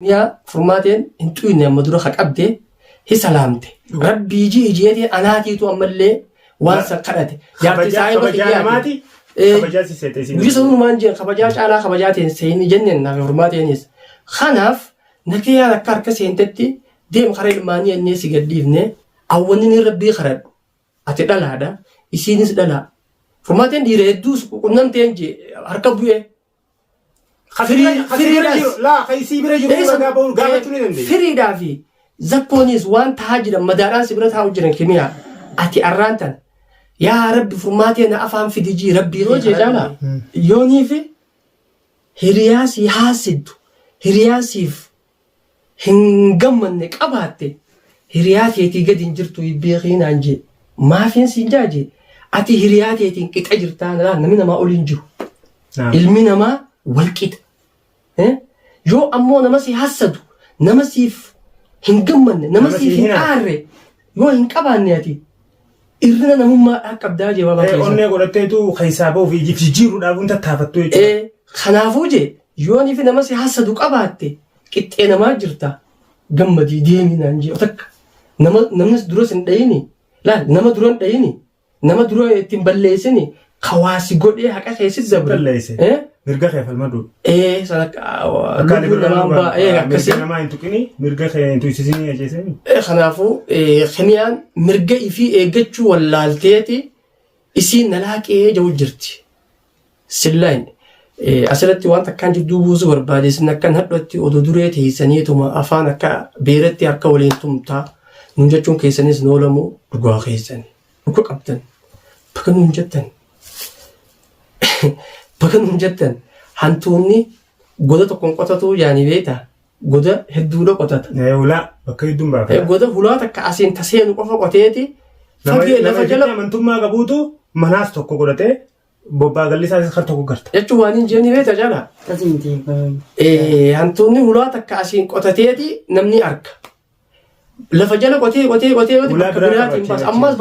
يا فرماتين انتو إني مدرو خك أبدي هي سلامتي ربي يجي يجي أنا تيتو أملي وانسا قرأتي جارتي سايبة خياتي خبجاتي سيتيسين ويسون مانجين خبجات على خبجاتين سين جنن فرماتين يس خناف نكيا ذكر كسين تتي ديم خريل ماني الناس يقديفني أولني ربي خرب أتدل هذا يسينس دلا فرماتين ديردوس كنن تنجي هركبوه لا خيسي برجو غابون غابتوني ندي فريدا في زبونيس وان تهاجر مداران سبرت هاوجرن كيميا اتي ارانتن يا رب فرماتي انا افهم في ديجي ربي روجي جانا يوني في هرياسي حاسد هرياسي هنغمن قباتي هرياتي تي قد انجرتو يبيخين انجي ما فين سنجاجي اتي هرياتي تي كيت اجرتان لا نمنا ما اولينجو المنا ما والكيت جو أمو نمسي حسدو نمسي هنقمن نمسي هنقاري يو هنقبان ياتي إرنا نمو أكب داجي بابا كيسا أني قلتو خيسابو في جيرو دابون تتافتو خنافو جي يوني في نمسي حسدو قباتي كت انا ما جرتا قمدي ديني نانجي أتك نمس دروس نديني لا نما درون ديني نما درو تنبليسني خواسي قد حقا خيسي الزبر مرجع خيف المدود سنك كان كسي ما أنتو كني مرجع خيف أنتو يسيني أجلسني خنافو خنيان مرجع في جتشو ولا التيتي يسين نلاك جو جرتي سلاين أصلتي وانت كان جدو بوزو بربادي سنك كان هدوتي ودوريت هي سنيتما أفانك بيرتي أركولين تمتا نجتشون كيسنيس نولمو رجوا خيسني ركوا قبتن بكن نجتن بكن جدا هنتوني غدا تكون قطتو يعني بيتا غدا هدولا قطت ولا بكيدون باك غدا هولاتك كاسين تسين قفا قطيتي فكي لفجلا من ثم غبوتو مناس توكو غدته بوبا غلي ساس خرتو غرت يچو وانين جيني بيتا جالا تزينتي هنتوني هولاتك كاسين قطتيتي نمني ارك لفجلا قطي بكبرات بس اماس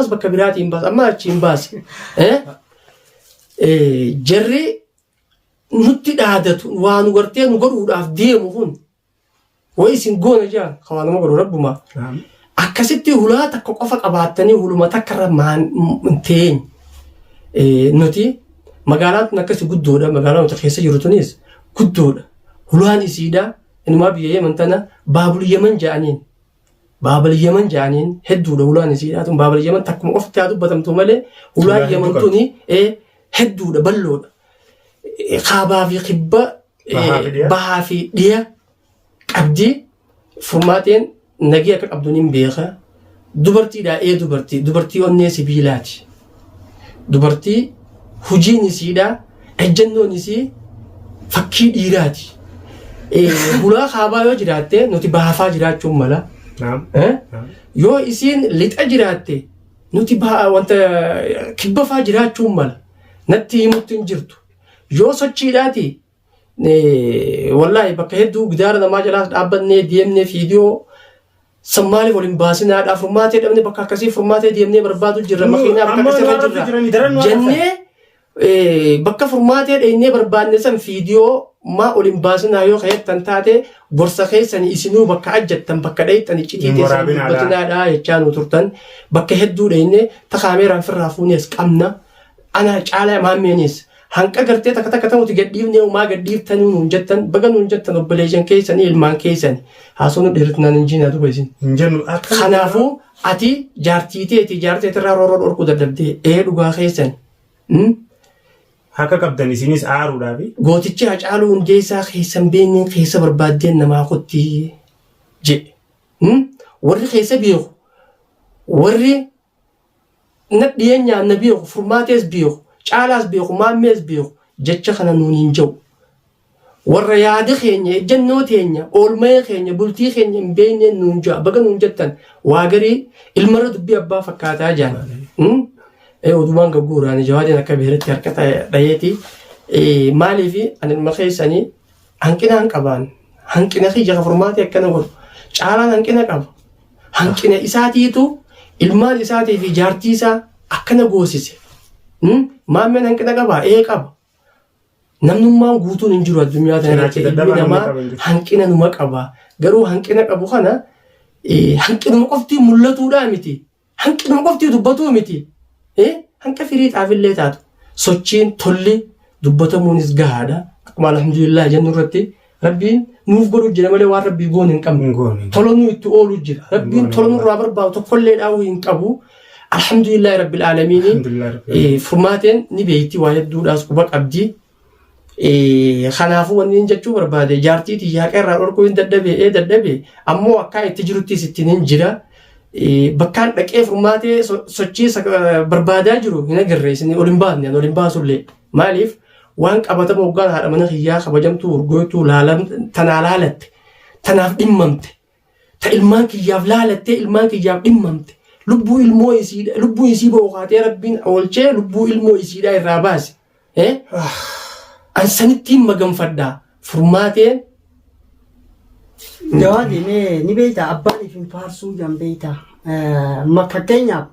بكبرات بس اما تشين باس جري نتي عادت وان غرتين غرو داف ديمون ويسين غونا جا خوان ما غرو ربما اكستي هولاتك قفق اباتني هولما تكر مان منتين نتي مغالات نكس غدودا مغالات تخيس يرتونيس غدودا هولان يسيدا انما بيه منتنا بابل اليمن جانين هدو هولان يسيدا بابل اليمن تكم قفتادو بتمتو مله هولان يمن توني هدو بلو خابا في خبة بها في ديا عبدي فرماتين نجيك عبدونين بيخا دبرتي دا دبرتي والناس بيلاتي دبرتي هجي نسيدا الجنو نسي فكي ديراتي بلا خابا يو جراتي نوتي بها فاجرات شمالا نعم يو اسين لتأجراتي نوتي بها وانت كبا فاجرات شمالا نتي متنجرتو جو سچيلاتي والله بكهدو غدارنا ما جلاس ابني ديمني فيديو سمالي ولين باسنا دا فرماتي دمني بكاكسي فرماتي ديمني بربادو جرا مخينا بكاكسي جرا جني بكا فرماتي ديني بربادني سم فيديو ما ولين باسنا يو خيت تنتاتي غورسا خيسن اسنو بكا اجتن بكا ديتن چيتي بتنا دا يچانو ترتن بكهدو ديني تخاميران فرافونيس قمنا أنا على مامينيس هنك أقرتي تكتكتمو تقديفني وما قديفتني ونجتن بقى نجتن وبليجن كيسني المان كيسني هاسون ديرتنا نجينا دوبيزين نجنو خنافو أتي جارتي ترى رورور أركو دبدي دوغا خيسن هكا قبدني سينيس عارو دابي غوتيتشي أجعلو ونجيسا خيسن بيني خيسا بربادين نما خدتي جي وري خيسا بيغو وري ندينيا نبيو فرماتيس بيو چالاس بيو ماميس بيو جچ خنا نونين جو ورياد خيني جنوتينيا اولمي خيني بولتي خيني بين نونجا بغا نونجتن واغري المرد بي ابا فكاتا جان ودوان غوراني جوادنا كبيرت يركتا دايتي مالي في ان المخيسني هنكنا هنقبان هنكنا خي جا فرماتي كنا غور چالا هنكنا قب هنكنا اساتيتو ilmaan isaatii fi jaartii isaa akkana goosise maameen hanqina qaba qaba namnummaan guutuun hin jiru addunyaa kanarratti ilmi namaa hanqina numa qaba garuu hanqina qabu kana hanqinuma qoftii mul'atuudhaa miti hanqinuma qoftii dubbatuu miti hanqa firii xaafillee taatu sochiin tolli dubbatamuunis gahaadha akkuma alhamdulillah jennu irratti rabbiin nuuf godhu jira malee waan rabbii goon hin qabne tolonuu itti oolu jira rabbiin tolonurraa barbaadu tokkollee dhaawuu hin qabu alhamdulillah rabbil aalamiin furmaateen ni beeyti waa hedduudhaas quba qabdi kanaafuu wanni jechuu barbaade jaartii xiyyaaqaa irraa dhorkuu hin dadhabe ammoo akka itti jiruttis ittiin hin jira bakkaan dhaqee furmaatee sochii barbaadaa jiru hin agarre isin ol hin baasne ol hin baasullee maaliif waan qabatama hoggaan haadha mana kiyyaa kabajamtuu urgoytuu tanaa laalatte tanaaf dhimmamte ta ilmaan kiyyaaf laalatte ilmaan kiyyaaf dhimmamte lubbuu ilmoo isiidha lubbuu isii booqaatee rabbiin oolchee lubbuu ilmoo isiidha irraa baase ansanittiin maganfadhaa furmaateen jawaadi ni beekta abbaan ifin faarsuu jan beekta fakkeenyaaf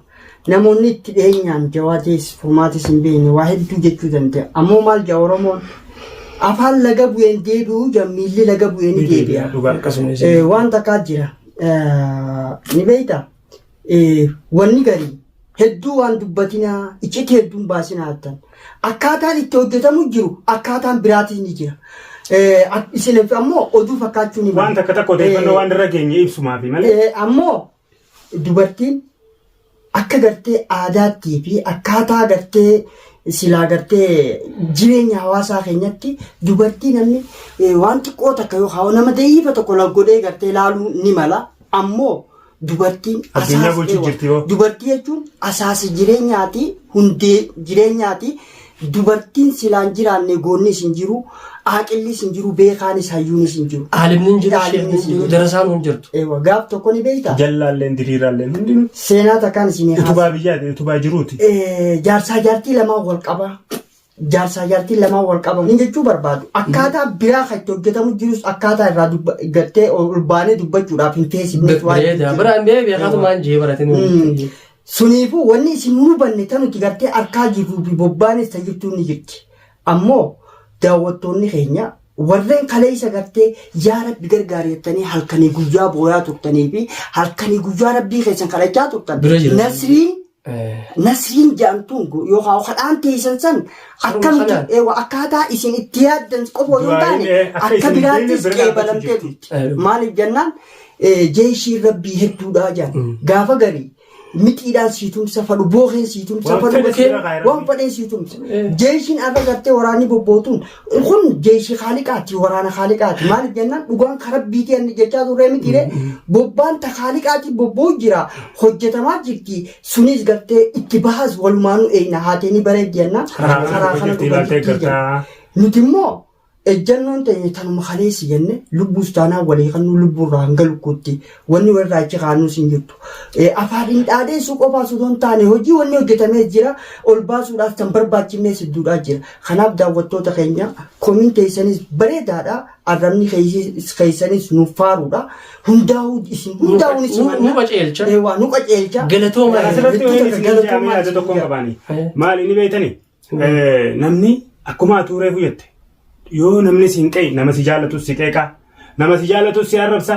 namoonni itti dhiyeenyaan jawaatis furmaatis hin beekne waa hedduu jechuu danda'a ammoo maal jaa oromoon afaan laga bu'een deebi'uu jan miilli laga bu'een deebi'a waan takkaa jira ni beekta wanni garii hedduu waan dubbatinaa iccitii hedduun baasinaa hattan akkaataan itti hojjetamu jiru akkaataan biraatis ni jira. Isin ammoo oduu fakkaachuun waan takka takka odeeffannoo waan irra geenye ibsumaafi malee. Ammoo dubartiin akka gartee aadaattii fi akkaataa gartee silaa gartee jireenya hawaasaa keenyatti dubartii namni waan xiqqoo takka yookaan nama da'iifa tokko godhee gartee ilaaluu ni mala ammoo. Dubartiin dubartii jechuun asaasi jireenyaati hundee jireenyaati dubartiin silaan jiraanne goonnis hin jiru aqillis hin jiru beekaanis hayyuunis hin jiru aalimni hin jiru darasaan hin jirtu gaaf tokko ni beekta jallaalleen diriiraalleen hundinuu seenaa takkaan isin utubaa biyyaati utubaa jiruuti jaarsaa jaartii lamaa wal qaba jaarsaa jaartii lamaa wal qabamu ni jechuu barbaadu akkaataa biraa kan itti hojjetamu jirus akkaataa irraa gattee ol baanee dubbachuudhaaf hin teessifne biraan beekatumaan jee baratanii suniifuu wanni isin hubanne tan nuti gartee harkaa jirruu fi bobbaanis tajirtuu ni jirti ammoo daawwattoonni keenya warreen kaleessa gartee yaa rabbi gargaarettanii halkanii guyyaa booyaa turtanii fi halkanii guyyaa rabbii keessan kadhachaa turtan Nasriin jaamtuun yookaan kadhaan teessan san akkamitti akkaataa isin itti yaaddan qofa yoo taane akka biraattis qeebalamtee turte maaliif jennaan jeeshii rabbii hedduudhaa jedhan gaafa garii mixiidhaan siitumsa fadhu bookeen siitumsa fadhu waan fadheen siitumsa jeeshiin arra gartee waraanni bobbootuun kun jeeshii haaliqaati waraana haaliqaati maaliif jennaan dhugaan karabbiitii inni jechaa turre mitiire bobbaan ta haaliqaati bobboo jira hojjetamaa jirti sunis gartee itti bahas walumaanuu eeyna haateeni bareeddi jennaan karaa kana dhugaa nuti immoo ejjannoon ta'e tanuma kaleessi jenne lubbuus taanaa walii kan lubbuurraa hanga lukkuutti wanni warraa achi kaanus hin jirtu afaadhiin dhaadeessuu qofaa osoo hin taane hojii wanni hojjetamee jira ol baasuudhaaf kan barbaachifnee sidduudhaa jira kanaaf daawwattoota keenya komiin teessanis bareedaadha arrabni keessanis nuuf faaruudha hundaa'uu isin hundaa'uun isin nu qaceelcha galatooma yaada tokkoon qabaanii maal inni beeytanii namni akkuma atuuree fuyyette yoo namni si hin qe'e nama si jaalatus si qeeqaa nama si jaalatus si arrabsa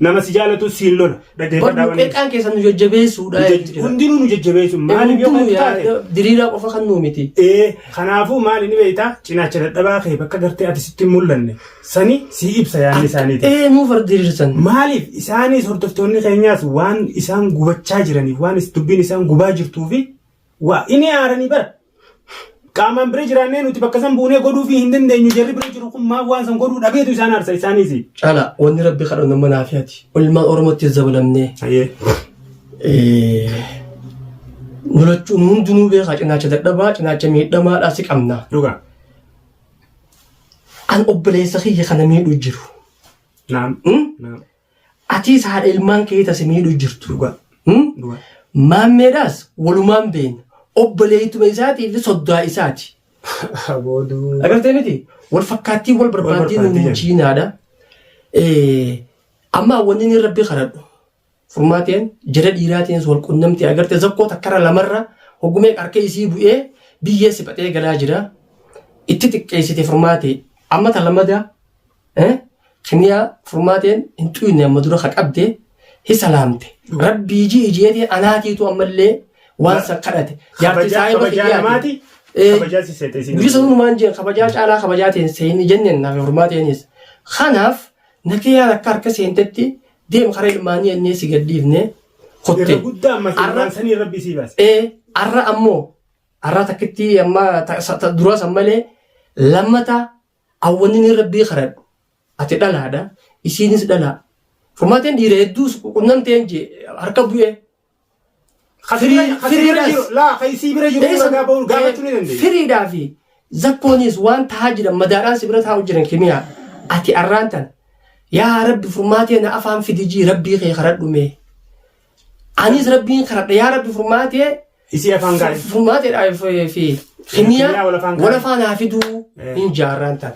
nama si jaalatus si lola dhaggeeffadhaa waan qeeqaan keessan nu jajjabeessuudha hundinuu nu jajjabeessu maaliif yoo kan taate diriiraa qofa kan nuu miti kanaafuu maal inni beeytaa cinaacha dadhabaa kee bakka gartee ati sitti mul'anne sani si ibsa yaadni isaaniiti nuuf diriirsan maaliif isaanis hordoftoonni keenyaas waan isaan gubachaa jiraniif waan dubbiin isaan gubaa jirtuufi waa inni aaranii bara Kaamaan bira jiraannee nuti bakka san buunee godhuu fi hin dandeenyu jarri bira jiru kun maaf waan san godhuu dhabeetu isaan aarsa isaaniisi. Cala wanni rabbi kadhatu nama naafiyaati. Olmaan Oromootti zabalamnee. Nulachuun hundinuu beekaa cinaacha dadhabaa cinaacha miidhamaadhaa si qabna. Dhugaa. An obboleessa kiyya kana miidhu jiru. Naam. Atiis haadha ilmaan kee tasi miidhu jirtu. Dhugaa. Maammeedhaas walumaan beena. Obboleettuma isaatii fi soddaa isaati. Agartee miti wal fakkaattii wal barbaadii nuti ciinaadha. Amma wanni inni rabbi kadhadhu furmaateen jara dhiiraatiin wal qunnamti agartee zakkoo takkara lamarra hoggumee qarqee isii bu'ee biyyee siphatee galaa jira. اتتك كيسيتي فرماتي أما تلمدا كمية فرماتين انتو إني مدرو خك أبدي هي سلامتي ربي يجي يجي أنا تيتو أملي وانسا قرأتي يارتي سايبا خبجاتي خبجاتي سيتي بيسون مانجين خبجات على خبجاتين سين جنن نا فرماتينيس خناف نكيا ذكر كسينتتي ديم خريل ماني الناس يقديفني خدتي قدام ما سني ربي سيباس أرى أمو أرى تكتي أما دروس أمالي لما تا أولني ربي خرب أتدل هذا يسينس دلا فرماتين ديردوس كنن تنجي أركبوه فريدا في زكونيس وان تهاجر مداران سبرت هاوجرن كيميا أتي أرانتن يا رب فرماتي أنا أفهم في ديجي ربي خي خرب مي أنيس ربي خرب يا رب فرماتي يسي أفهم فرماتي في كيميا ولا فانا في دو إن جارانتن